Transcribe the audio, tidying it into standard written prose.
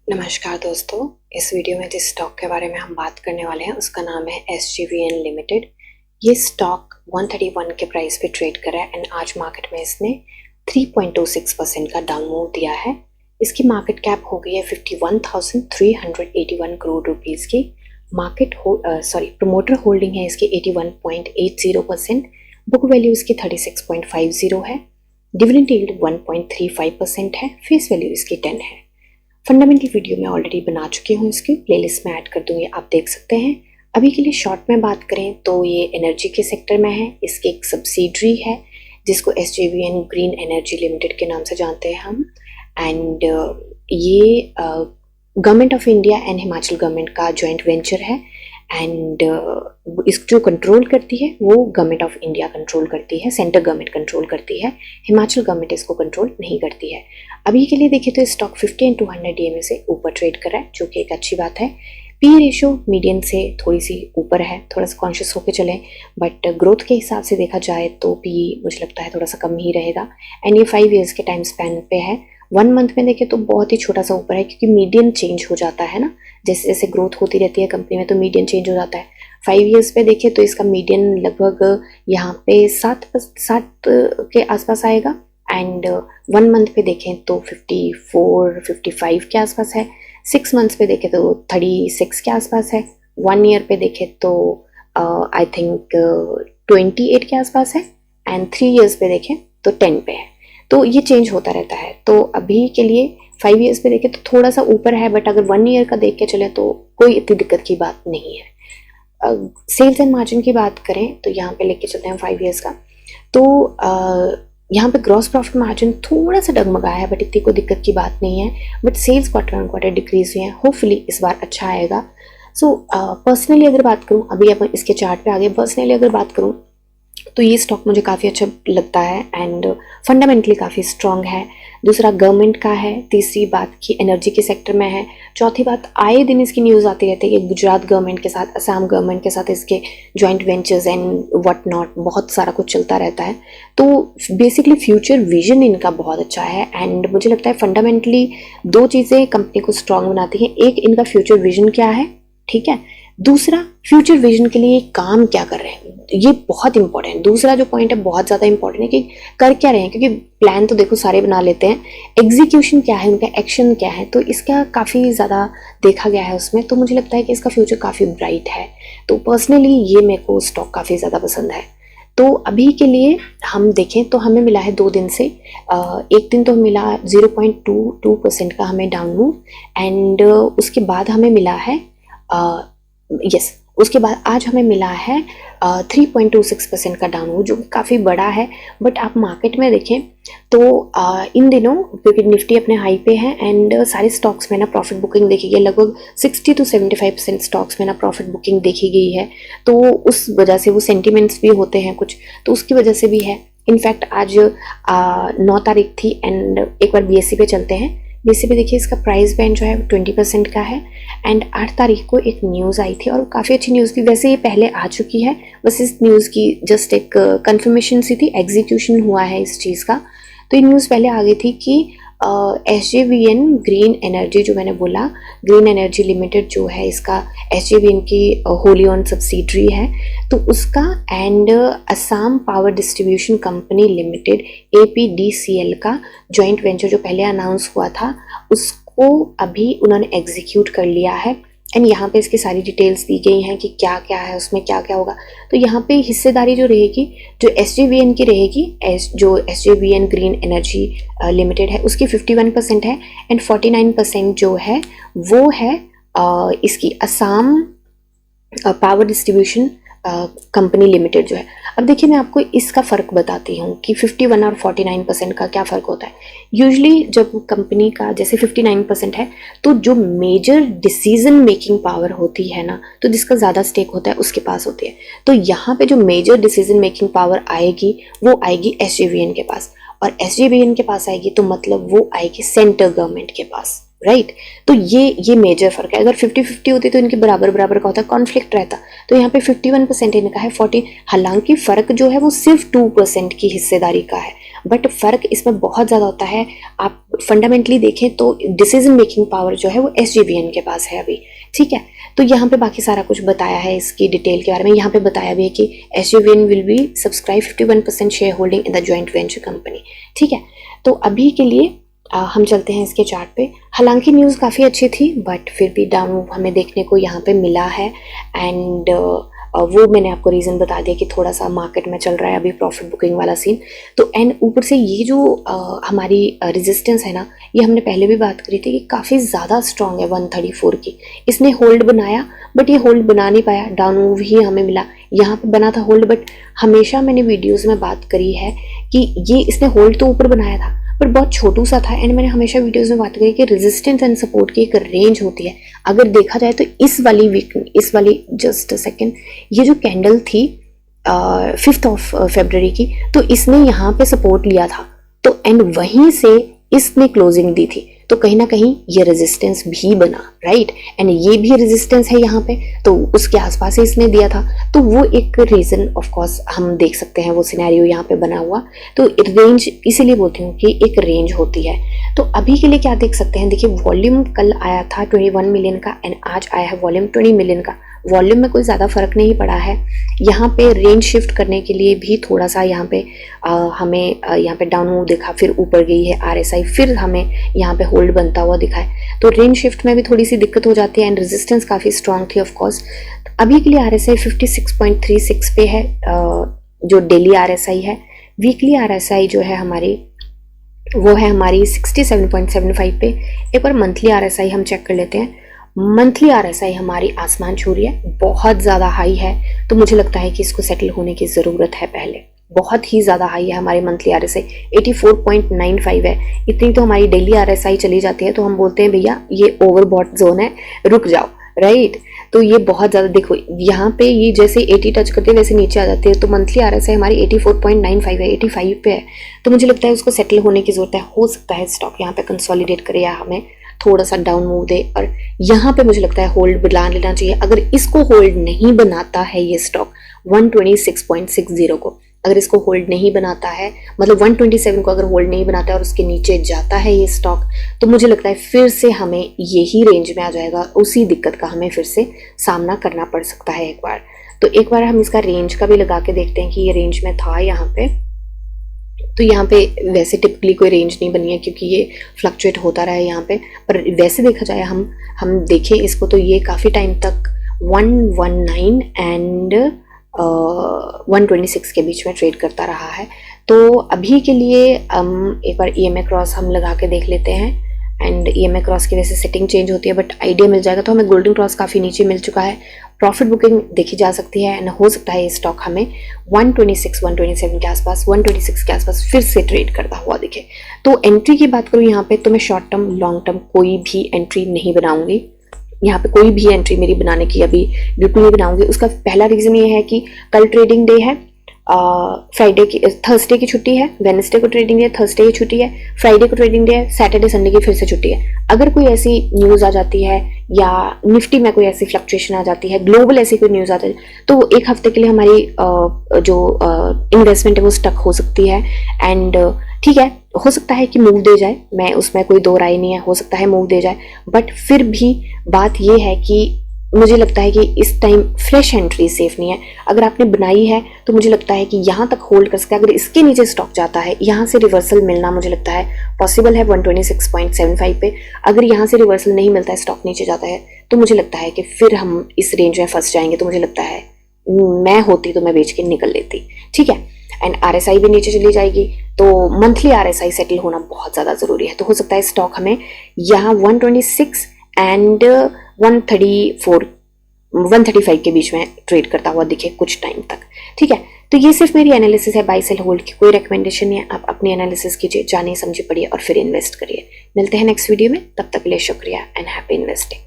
नमस्कार दोस्तों, इस वीडियो में जिस स्टॉक के बारे में हम बात करने वाले हैं उसका नाम है SJVN लिमिटेड। ये स्टॉक 131 के प्राइस पे ट्रेड कर रहा है एंड आज मार्केट में इसने 3.26% का डाउन मूव दिया है। इसकी मार्केट कैप हो गई है 51,381 करोड़ रुपीस की। प्रमोटर होल्डिंग है इसकी 81.80%। बुक वैल्यू इसकी 36.50 है। डिविडेंड यील्ड 1.35% है। फेस वैल्यू इसकी 10 है। फंडामेंटल वीडियो मैं ऑलरेडी बना चुकी हूँ, इसकी प्लेलिस्ट में ऐड कर दूंगी, आप देख सकते हैं। अभी के लिए शॉर्ट में बात करें तो ये एनर्जी के सेक्टर में है। इसकी एक सब्सिडरी है जिसको SJVN ग्रीन एनर्जी लिमिटेड के नाम से जानते हैं हम। एंड ये government of India and Himachal government का जॉइंट वेंचर है। एंड इस जो कंट्रोल करती है वो गवर्नमेंट ऑफ इंडिया कंट्रोल करती है, सेंट्रल गवर्नमेंट कंट्रोल करती है, हिमाचल गवर्नमेंट इसको कंट्रोल नहीं करती है। अभी के लिए देखिए तो स्टॉक 50/200 DMA से ऊपर ट्रेड कर रहा है, जो कि एक अच्छी बात है। पी रेशो मीडियन से थोड़ी सी ऊपर है, थोड़ा सा कॉन्शियस होकर चलें, बट ग्रोथ के हिसाब से देखा जाए तो पी मुझे लगता है थोड़ा सा कम ही रहेगा। एंड ये 5 ईयर्स के टाइम स्पैन पे है। 1 मंथ में देखें तो बहुत ही छोटा सा ऊपर है, क्योंकि मीडियन चेंज हो जाता है ना, जैसे जैसे ग्रोथ होती रहती है कंपनी में तो मीडियन चेंज हो जाता है। 5 ईयर्स पे देखें तो इसका मीडियन लगभग यहाँ पे 7 के आसपास आएगा। एंड 1 मंथ पे देखें तो 54-55 के आसपास है। 6 मंथ्स पे देखें तो 36 के आसपास है। 1 ईयर पे देखें तो आई थिंक 28 के आसपास है। एंड 3 ईयर्स पे देखें तो 10 पे है। तो ये चेंज होता रहता है। तो अभी के लिए 5 ईयर्स पे देखें तो थोड़ा सा ऊपर है, बट अगर 1 ईयर का देख के चले तो कोई इतनी दिक्कत की बात नहीं है। सेल्स एंड मार्जिन की बात करें तो यहाँ पे लेके चलते हैं 5 ईयर्स का। तो यहाँ पे ग्रॉस प्रॉफिट मार्जिन थोड़ा सा डगमगाया है, बट इतनी कोई दिक्कत की बात नहीं है। But sales quarter on quarter decrease हुए हैं, होपफुली इस बार अच्छा आएगा। सो पर्सनली अगर बात करूँ, अभी अपन इसके चार्ट पे आगे, पर्सनली अगर बात करूँ तो ये स्टॉक मुझे काफ़ी अच्छा लगता है एंड फंडामेंटली काफ़ी स्ट्रॉन्ग है। दूसरा गवर्नमेंट का है। तीसरी बात की एनर्जी के सेक्टर में है। चौथी बात, आए दिन इसकी न्यूज़ आती रहती है कि गुजरात गवर्नमेंट के साथ, असम गवर्नमेंट के साथ इसके joint ventures and what not, बहुत सारा कुछ चलता रहता है। तो बेसिकली फ्यूचर विजन इनका बहुत अच्छा है एंड मुझे लगता है फंडामेंटली 2 चीज़ें कंपनी को स्ट्रॉन्ग बनाती हैं। एक, इनका फ्यूचर विजन क्या है, ठीक है। दूसरा, फ्यूचर विजन के लिए काम क्या कर रहे हैं, ये बहुत इंपॉर्टेंट है। दूसरा जो पॉइंट है बहुत ज़्यादा इंपॉर्टेंट है कि कर क्या रहे हैं, क्योंकि प्लान तो देखो सारे बना लेते हैं, एग्जीक्यूशन क्या है, उनका एक्शन क्या है, तो इसका काफ़ी ज़्यादा देखा गया है उसमें। तो मुझे लगता है कि इसका फ्यूचर काफ़ी ब्राइट है। तो पर्सनली ये मेरे को स्टॉक काफ़ी ज़्यादा पसंद है। तो अभी के लिए हम देखें तो हमें मिला है 2 दिन से, एक दिन तो मिला 0.22% का हमें डाउन मूव, एंड उसके बाद हमें मिला है उसके बाद आज हमें मिला है 3.26% का डाउन, जो काफ़ी बड़ा है। बट आप मार्केट में देखें तो इन दिनों क्योंकि निफ्टी अपने हाई पे है एंड सारे स्टॉक्स में ना प्रॉफिट बुकिंग देखी गई, लगभग 60 to 75% स्टॉक्स में ना प्रॉफिट बुकिंग देखी गई है। तो उस वजह से वो सेंटिमेंट्स भी होते हैं कुछ, तो उसकी वजह से भी है। इनफैक्ट आज 9 तारीख थी एंड एक बार BSE पे चलते हैं। BSE पे देखिए इसका प्राइस बैंड जो है 20% का है। एंड 8 तारीख को एक न्यूज़ आई थी और काफ़ी अच्छी न्यूज़ थी। वैसे ये पहले आ चुकी है, बस इस न्यूज़ की जस्ट एक कंफर्मेशन सी थी, एग्जीक्यूशन हुआ है इस चीज़ का। तो ये न्यूज़ पहले आ गई थी कि SJVN ग्रीन एनर्जी, जो मैंने बोला ग्रीन एनर्जी लिमिटेड जो है, इसका SJVN की होली ओन सब्सिडरी है, तो उसका and Assam power distribution company limited APDCL का जॉइंट वेंचर जो पहले अनाउंस हुआ था, उसको अभी उन्होंने एग्जीक्यूट कर लिया है। एंड यहाँ पे इसकी सारी डिटेल्स दी गई हैं कि क्या क्या है उसमें, क्या क्या होगा। तो यहाँ पे हिस्सेदारी जो रहेगी, जो SJVN की रहेगी, जो SJVN ग्रीन एनर्जी लिमिटेड है, उसकी 51% है एंड 49% जो है वो है इसकी Assam power distribution company limited जो है। अब देखिए मैं आपको इसका फ़र्क बताती हूँ कि 51 और 49% का क्या फ़र्क होता है। यूजुअली जब कंपनी का जैसे 59% है तो जो मेजर डिसीजन मेकिंग पावर होती है ना, तो जिसका ज़्यादा स्टेक होता है उसके पास होती है। तो यहाँ पे जो मेजर डिसीजन मेकिंग पावर आएगी वो आएगी SJVN के पास, और SJVN के पास आएगी तो मतलब वो आएगी सेंट्रल गवर्नमेंट के पास। राइट। तो ये मेजर फर्क है। अगर 50-50 होती तो इनके बराबर बराबर का होता, कॉन्फ्लिक्ट रहता। तो यहाँ पे 51% इनका है, 40, हालांकि फर्क जो है वो सिर्फ 2% की हिस्सेदारी का है, बट फर्क इसमें बहुत ज़्यादा होता है। आप फंडामेंटली देखें तो डिसीजन मेकिंग पावर जो है वो SJVN के पास है अभी, ठीक है। तो यहाँ पे बाकी सारा कुछ बताया है इसकी डिटेल के बारे में। यहाँ पे बताया भी है कि SJVN will be subscribe 51% share holding in the joint venture company, ठीक है। तो अभी के लिए हम चलते हैं इसके चार्ट पे। हालांकि न्यूज़ काफ़ी अच्छी थी, बट फिर भी डाउन मूव हमें देखने को यहाँ पे मिला है। एंड वो मैंने आपको रीज़न बता दिया कि थोड़ा सा मार्केट में चल रहा है अभी प्रॉफिट बुकिंग वाला सीन। तो एंड ऊपर से ये जो हमारी रेजिस्टेंस है ना, ये हमने पहले भी बात करी थी कि काफ़ी ज़्यादा स्ट्रांग है 134 की। इसने होल्ड बनाया, बट ये होल्ड बना नहीं पाया, डाउन मूव ही हमें मिला। यहाँ पे बना था होल्ड, बट हमेशा मैंने वीडियोज़ में बात करी है कि ये इसने होल्ड तो ऊपर बनाया था पर बहुत छोटू सा था। एंड मैंने हमेशा वीडियोस में बात करी कि रेजिस्टेंस एंड सपोर्ट की एक रेंज होती है। अगर देखा जाए तो इस वाली जस्ट अ सेकेंड, ये जो कैंडल थी 5 फरवरी की, तो इसने यहाँ पे सपोर्ट लिया था, तो एंड वहीं से इसने क्लोजिंग दी थी। तो कहीं ना कहीं ये रेजिस्टेंस भी बना, राइट। एंड ये भी रेजिस्टेंस है यहाँ पे, तो उसके आसपास ही इसने दिया था। तो वो एक रीजन ऑफ कोर्स हम देख सकते हैं, वो सिनेरियो यहाँ पे बना हुआ। तो रेंज इसीलिए बोलती हूँ कि एक रेंज होती है। तो अभी के लिए क्या देख सकते हैं, देखिए वॉल्यूम कल आया था 21 मिलियन का एंड आज आया है वॉल्यूम 20 मिलियन का। वॉल्यूम में कोई ज़्यादा फर्क नहीं पड़ा है। यहाँ पे रेंज शिफ्ट करने के लिए भी थोड़ा सा यहाँ पे हमें यहाँ पे डाउन मूव दिखा, फिर ऊपर गई है RSI, फिर हमें यहाँ पे होल्ड बनता हुआ दिखा है। तो रेंज शिफ्ट में भी थोड़ी सी दिक्कत हो जाती है एंड रेजिस्टेंस काफ़ी स्ट्रांग थी ऑफ कोर्स। अभी के लिए RSI 56.36 पे है, जो डेली RSI है। वीकली RSI जो है हमारी वो है हमारी 67.75 पे। एक बार मंथली RSI हम चेक कर लेते हैं। मंथली RSI हमारी आसमान छू रही है, बहुत ज़्यादा हाई है। तो मुझे लगता है कि इसको सेटल होने की ज़रूरत है पहले। बहुत ही ज़्यादा हाई है हमारी मंथली RSI, 84.95 है। इतनी तो हमारी डेली RSI चली जाती है, तो हम बोलते हैं भैया ये ओवरबॉट जोन है, रुक जाओ, राइट। तो ये बहुत ज़्यादा, देखो यहाँ पे ये जैसे 80 टच करते हैं वैसे नीचे आ जाती है। तो मंथली RSI हमारी 84.95 है, 85 पे है। तो मुझे लगता है उसको सेटल होने की ज़रूरत है। हो सकता है स्टॉक यहाँ पे कंसोलिडेट करे या हमें थोड़ा सा डाउन मूव दे, और यहाँ पे मुझे लगता है होल्ड बना लेना चाहिए। अगर इसको होल्ड नहीं बनाता है ये स्टॉक 126.60 को, अगर इसको होल्ड नहीं बनाता है, मतलब 127 को अगर होल्ड नहीं बनाता है और उसके नीचे जाता है ये स्टॉक, तो मुझे लगता है फिर से हमें यही रेंज में आ जाएगा। उसी दिक्कत का हमें फिर से सामना करना पड़ सकता है एक बार। तो एक बार हम इसका रेंज का भी लगा के देखते हैं कि ये रेंज में था यहाँ पे। तो यहाँ पे वैसे टिपिकली कोई रेंज नहीं बनी है क्योंकि ये फ्लक्चुएट होता रहा है यहाँ पे, पर वैसे देखा जाए हम देखें इसको तो ये काफ़ी टाइम तक 119 एंड 126 के बीच में ट्रेड करता रहा है। तो अभी के लिए एक बार EMA क्रॉस हम लगा के देख लेते हैं। एंड EMA क्रॉस की वजह से सेटिंग चेंज होती है, बट आइडिया मिल जाएगा। तो हमें गोल्डन क्रॉस काफ़ी नीचे मिल चुका है, प्रॉफिट बुकिंग देखी जा सकती है एंड हो सकता है ये स्टॉक हमें 127 के आसपास, 126 के आसपास फिर से ट्रेड करता हुआ दिखे। तो एंट्री की बात करूँ यहाँ पे, तो मैं शॉर्ट टर्म लॉन्ग टर्म कोई भी एंट्री नहीं बनाऊंगी। यहाँ पे कोई भी एंट्री मेरी बनाने की अभी बिल्कुल नहीं बनाऊंगी। उसका पहला रीज़न ये है कि कल ट्रेडिंग डे है, फ्राइडे की थर्सडे की छुट्टी है, वेडनेसडे को ट्रेडिंग डे है, थर्सडे की छुट्टी है, फ्राइडे को ट्रेडिंग डे है, सैटरडे संडे की फिर से छुट्टी है। अगर कोई ऐसी न्यूज़ आ जाती है या निफ्टी में कोई ऐसी फ्लक्चुएशन आ जाती है, ग्लोबल ऐसी कोई न्यूज़ आती है, तो एक हफ्ते के लिए हमारी जो इन्वेस्टमेंट है वो स्टक हो सकती है। एंड ठीक है, हो सकता है कि मूव दे जाए, मैं उसमें कोई दो राय नहीं है, हो सकता है मूव दे जाए, बट फिर भी बात ये है कि मुझे लगता है कि इस टाइम फ्रेश एंट्री सेफ नहीं है। अगर आपने बनाई है तो मुझे लगता है कि यहाँ तक होल्ड कर सकते हैं। अगर इसके नीचे स्टॉक जाता है, यहाँ से रिवर्सल मिलना मुझे लगता है पॉसिबल है 126.75 पे। अगर यहाँ से रिवर्सल नहीं मिलता है, स्टॉक नीचे जाता है, तो मुझे लगता है कि फिर हम इस रेंज में फंस जाएंगे। तो मुझे लगता है मैं होती तो मैं बेच के निकल लेती, ठीक है। एंड RSI भी नीचे चली जाएगी, तो मंथली RSI सेटल होना बहुत ज़्यादा ज़रूरी है। तो हो सकता है स्टॉक हमें यहाँ 126 एंड 135 के बीच में ट्रेड करता हुआ दिखे कुछ टाइम तक, ठीक है। तो ये सिर्फ मेरी एनालिसिस है, बाय सेल होल्ड की कोई रिकमेंडेशन नहीं है। आप अपनी एनालिसिस कीजिए, जानिए समझिए, पढ़िए और फिर इन्वेस्ट करिए। मिलते हैं नेक्स्ट वीडियो में, तब तक के लिए शुक्रिया एंड हैप्पी इन्वेस्टिंग।